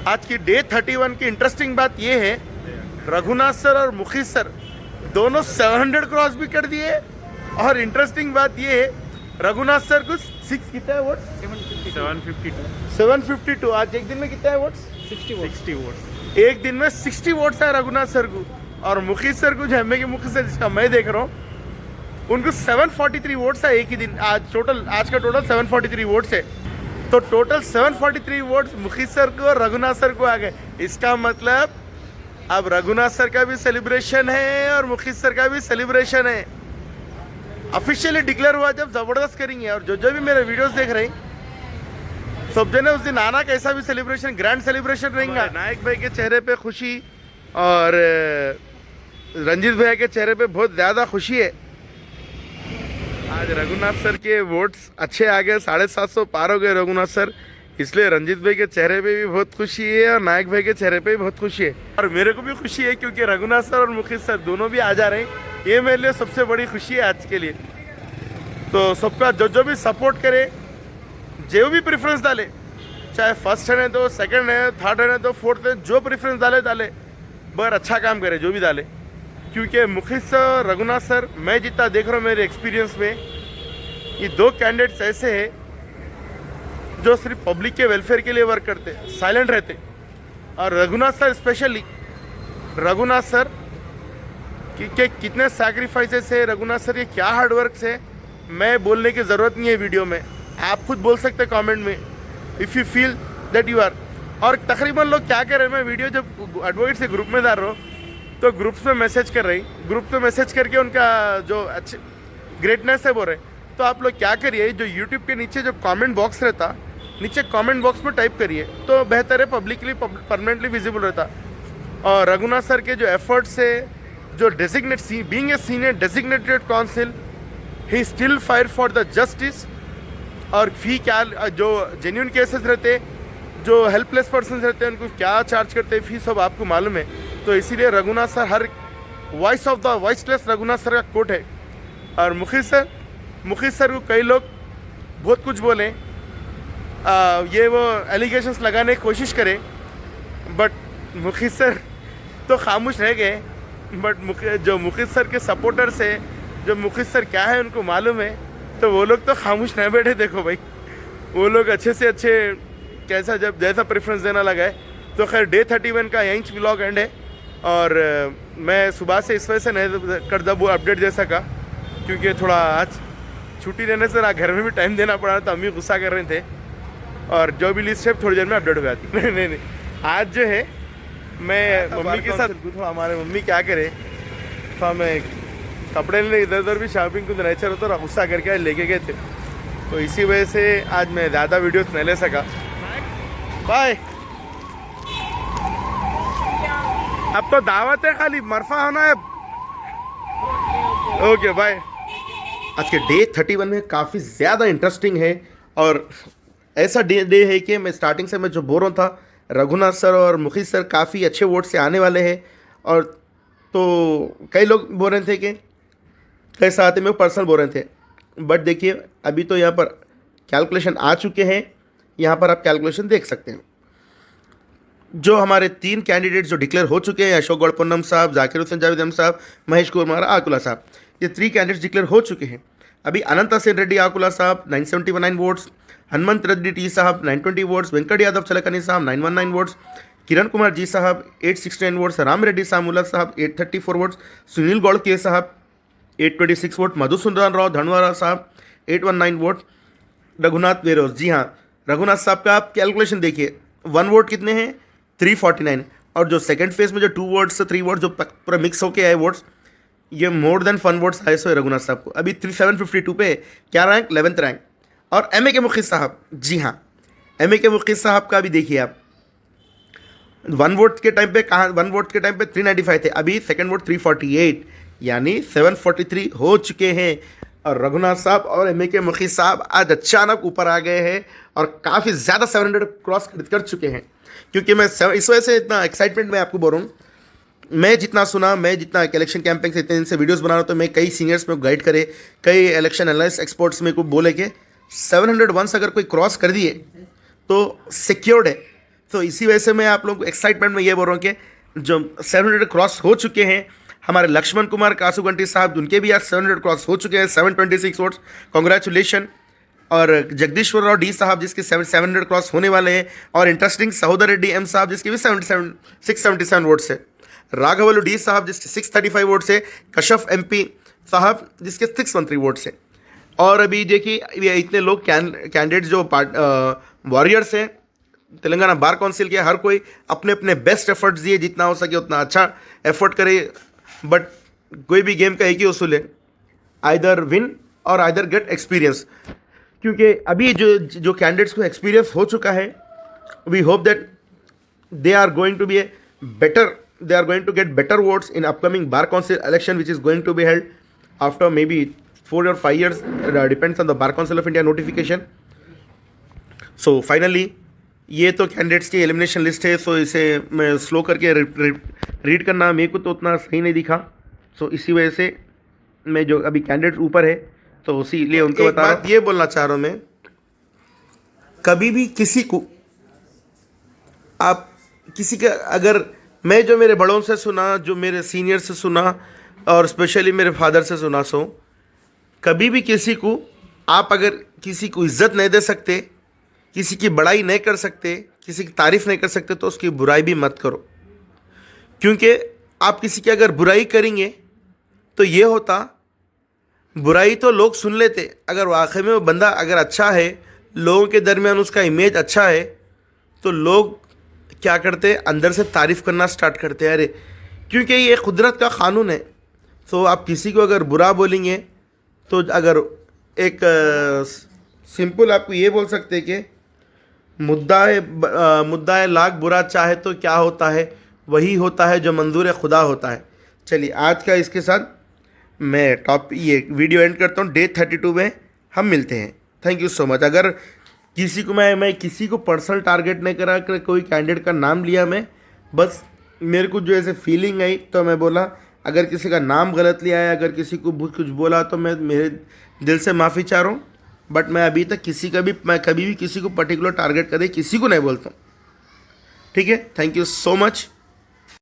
आज की डे 31 की इंटरेस्टिंग बात ये है, रघुनाथ सर और मुखित सर दोनों 700 क्रॉस भी कर दिए। और इंटरेस्टिंग बात ये है, रघुनाथ सर को 6 कितना है वोट्स? 752। आज एक दिन में कितना है वोट्स? 60 वोट। एक दिन में 60 वोट्स है रघुनाथ सर को। और मुखित सर को, जो एमए के मुखित सर जिसका मैं देख रहा हूँ, उनको 743 वोट्स है एक ही दिन। आज का टोटल 743 वोट्स है। तो टोटल 743 वोट्स मुखित सर को और रघुनाथ सर को आ गए। इसका मतलब अब रघुनाथ सर का भी सेलिब्रेशन है और मुखित सर का भी सेलिब्रेशन है। ऑफिशियली डिक्लेयर हुआ जब जबरदस्त करेंगे। और जो भी मेरे वीडियोस देख रहे हैं, सब जने उस दिन आना, कैसा भी सेलिब्रेशन, ग्रैंड सेलिब्रेशन रहेगा। नायक भाई के चेहरे पे खुशी और रंजीत भैया के चेहरे पे बहुत ज़्यादा खुशी है। आज रघुनाथ सर के वोट्स अच्छे आ गए, 750 पार हो गए रघुनाथ सर। इसलिए रंजीत भाई के चेहरे पे भी बहुत खुशी है और नायक भाई के चेहरे पे भी बहुत खुशी है। और मेरे को भी खुशी है क्योंकि रघुनाथ सर और मुखित सर दोनों भी आ जा रहे हैं। ये मेरे लिए सबसे बड़ी खुशी है आज के लिए। तो सबका जो भी सपोर्ट करे, जो भी प्रेफरेंस डाले, चाहे फर्स्ट है तो सेकंड है, थर्ड है तो फोर्थ है, जो प्रेफरेंस डाले बर अच्छा काम करे, जो भी डाले। क्योंकि मुखित सर, रघुनाथ सर, मैं जितना देख रहा हूँ मेरे एक्सपीरियंस में, ये दो कैंडिडेट्स ऐसे हैं जो सिर्फ पब्लिक के वेलफेयर के लिए वर्क करते, साइलेंट रहते। और Raghunath sir specially, Raghunath sir कि कितने सैक्रिफाइसेस है, रघुनाथ सर ये क्या हार्डवर्क है, मैं बोलने की ज़रूरत नहीं है वीडियो में। आप खुद बोल सकते कमेंट में, if you feel that you are. और तकरीबन लोग क्या कर रहे हैं, मैं वीडियो जब एडवोकेट से ग्रुप में डाल रहा हूँ तो ग्रुप्स में मैसेज कर रही, ग्रुप में मैसेज करके उनका जो अच्छे ग्रेटनेस है बोल रहे। तो आप लोग क्या करिए, जो यूट्यूब के नीचे जो कमेंट बॉक्स रहता, नीचे कमेंट बॉक्स में टाइप करिए तो बेहतर है, पब्लिकली परमानेंटली विजिबल रहता। और रघुनाथ सर के जो एफर्ट्स है, जो designate being a senior designated council, he still fight for the justice. और फी क्या, जो जेन्यून केसेस रहते, जो हेल्पलेस पर्सन रहते हैं, उनको क्या चार्ज करते हैं फी, सब आपको मालूम है। तो इसीलिए Raghunath sir her voice of the voiceless Raghunath sir का कोट है। और मुखित सर को कई लोग बहुत कुछ बोले, ये वो एलिगेशंस लगाने की कोशिश करे, बट मुखित सर तो खामोश रह गए। बट जो मुखित सर के सपोर्टर्स है, जो मुखित सर क्या है उनको मालूम है, तो वो लोग तो खामोश नहीं बैठे। देखो भाई, वो लोग अच्छे से अच्छे कैसा जब जैसा प्रेफरेंस देना लगा है। तो खैर डे 31 का यहीं व्लॉग एंड है। और मैं सुबह से इस वजह से नहीं कर वो अपडेट दे सका क्योंकि थोड़ा आज छुट्टी रहने से ना घर में भी टाइम देना पड़ा, तो अम्मी गुस्सा कर रहे थे। और जो भी लिस्ट है थोड़ी देर में अपडेट हो जाती। नहीं, आज जो है मैं मम्मी के साथ, थोड़ा हमारे मम्मी क्या करे, तो हमें कपड़े लेने इधर उधर भी शॉपिंग को नेचर होता है, गुस्सा करके लेके गए थे। तो इसी वजह से आज मैं ज़्यादा वीडियोस नहीं ले सका। बाय। अब तो दावत है, खाली मरफा होना है। Okay bye. आज के डे 31 में काफ़ी ज़्यादा इंटरेस्टिंग है। और ऐसा डे है कि मैं स्टार्टिंग से मैं जो बोल रहा था, रघुनाथ सर और मुखित सर काफ़ी अच्छे वोट से आने वाले हैं। और तो कई लोग बोल रहे थे कि कैसा आते, मैं पर्सनल बोल रहे थे। बट देखिए अभी तो यहाँ पर कैलकुलेशन आ चुके हैं, यहाँ पर आप कैलकुलेशन देख सकते हैं। जो हमारे 3 कैंडिडेट जो डिक्लेयर हो चुके हैं, अशोक गौड़पुन्नम साहब, जाकिर हुसैन जावेद अहमद साहब, महेश कुमार आकुला साहब, ये 3 कैंडिडेट्स डिक्लेयर हो चुके हैं। अभी अनंता सेन रेड्डी आकुला साहब 979 वोट्स, हनुमंत रेड्डी टी साहब 920 वोट्स, वेंकट यादव चलकनी साहब 919 वोट्स, किरण कुमार जी साहब 869 वोट्स, राम रेड्डी सामुला साहब 834 वोट्स, सुनील गौड़ के साहब 826 वोट, मधुसूदन राव धनवारा साहब 819 वोट, रघुनाथ वेरोज। जी हाँ, रघुनाथ साहब का आप कैलकुलेशन देखिए, 1 वोट कितने हैं, 349। और जो सेकंड फेज में जो 2 वोट्स 3 वोट जो पूरा मिक्स होके आए वोट्स, ये मोर देन 1 वोट्स आए सो रघुनाथ साहब को। अभी 752 पे क्या रैंक, 11th रैंक। और एमए के मुखित साहब, जी हाँ, एमए के मुखित साहब का भी देखिए आप, 1 वोट के टाइम पे कहाँ, 1 वोट के टाइम पे 395 थे, अभी सेकंड वोट 348, यानी 743 हो चुके हैं। और रघुनाथ साहब और एमए के मुखित साहब आज अचानक ऊपर आ गए हैं और काफ़ी ज़्यादा 700 क्रॉस कर चुके हैं। क्योंकि मैं इस वजह से इतना एक्साइटमेंट में आपको बोल रहा हूँ, मैं जितना सुना, मैं जितना इलेक्शन कैंपेन से इतने दिन से वीडियोस बना रहा हूँ, तो मैं कई सीनियर्स में गाइड करे, कई इलेक्शन एनालिस्ट एक्सपर्ट्स में को बोले कि 700 वंस अगर कोई क्रॉस कर दिए तो सिक्योर्ड है। तो इसी वजह से मैं आप लोगों को एक्साइटमेंट में ये बोल रहा हूँ कि जो 700 क्रॉस हो चुके हैं, हमारे लक्ष्मण कुमार कासूगंटी साहब, उनके भी आज 700 क्रॉस हो चुके हैं, 726 वोट्स, कॉन्ग्रेचुलेशन। और जगदीश्वर राव डी साहब जिसके 700 क्रॉस होने वाले हैं, और इंटरेस्टिंग सहोदर रेड्डी एम साहब जिसके भी 677 वोट्स है, राघवलु डी साहब जिसके 635 वोट्स है, कशफ MP साहब जिसके 613 वोट्स है। और अभी देखिए ये इतने लोग कैंडिडेट जो वॉरियर्स हैं तेलंगाना बार काउंसिल के, हर कोई अपने अपने बेस्ट एफर्ट्स दिए, जितना हो सके उतना अच्छा एफर्ट करे। बट कोई भी गेम का एक ही उसूल है, either win or either get experience. क्योंकि अभी जो कैंडिडेट्स को एक्सपीरियंस हो चुका है, we hope that they are going to be a better, they are going to get better votes in upcoming bar council election which is going to be held after maybe 4 or 5 years, depends on the bar council of India notification. So finally ये तो candidates की elimination list है, सो इसे मैं slow करके read करना मेरे को तो उतना सही नहीं दिखा। सो इसी वजह से मैं जो अभी कैंडिडेट ऊपर है तो उसी लिए उनको बता रहा हूँ। ये बोलना चाह रहा हूँ मैं, कभी भी किसी को आप किसी का अगर मैं जो मेरे बड़ों से सुना, जो मेरे सीनियर से सुना, और स्पेशली मेरे फादर से सुना, सो कभी भी किसी को आप अगर किसी को इज्जत नहीं दे सकते, किसी की बड़ाई नहीं कर सकते, किसी की तारीफ़ नहीं कर सकते, तो उसकी बुराई भी मत करो। क्योंकि आप किसी की अगर बुराई करेंगे तो ये होता, बुराई तो लोग सुन लेते, अगर वाकई में वो बंदा अगर अच्छा है, लोगों के दरमियान उसका इमेज अच्छा है, तो लोग क्या करते हैं, अंदर से तारीफ़ करना स्टार्ट करते हैं। अरे क्योंकि ये कुदरत का क़ानून है। तो आप किसी को अगर बुरा बोलेंगे तो अगर एक सिंपल आपको ये बोल सकते हैं कि मुद्दा है लाख बुरा चाहे तो क्या होता है, वही होता है जो मंजूर खुदा होता है। चलिए आज का इसके साथ मैं ये वीडियो एंड करता हूँ। डे 32 में हम मिलते हैं। Thank you so much. अगर किसी को मैं किसी को पर्सनल टारगेट नहीं करा कर कोई कैंडिडेट का नाम लिया, मैं बस मेरे को जो ऐसे फीलिंग आई तो मैं बोला। अगर किसी का नाम गलत लिया है, अगर किसी को कुछ बोला तो मैं मेरे दिल से माफ़ी चाह रहा हूँ। बट मैं अभी तक मैं कभी भी किसी को पर्टिकुलर टारगेट करे किसी को नहीं बोलता हूँ। ठीक है, थैंक यू सो मच।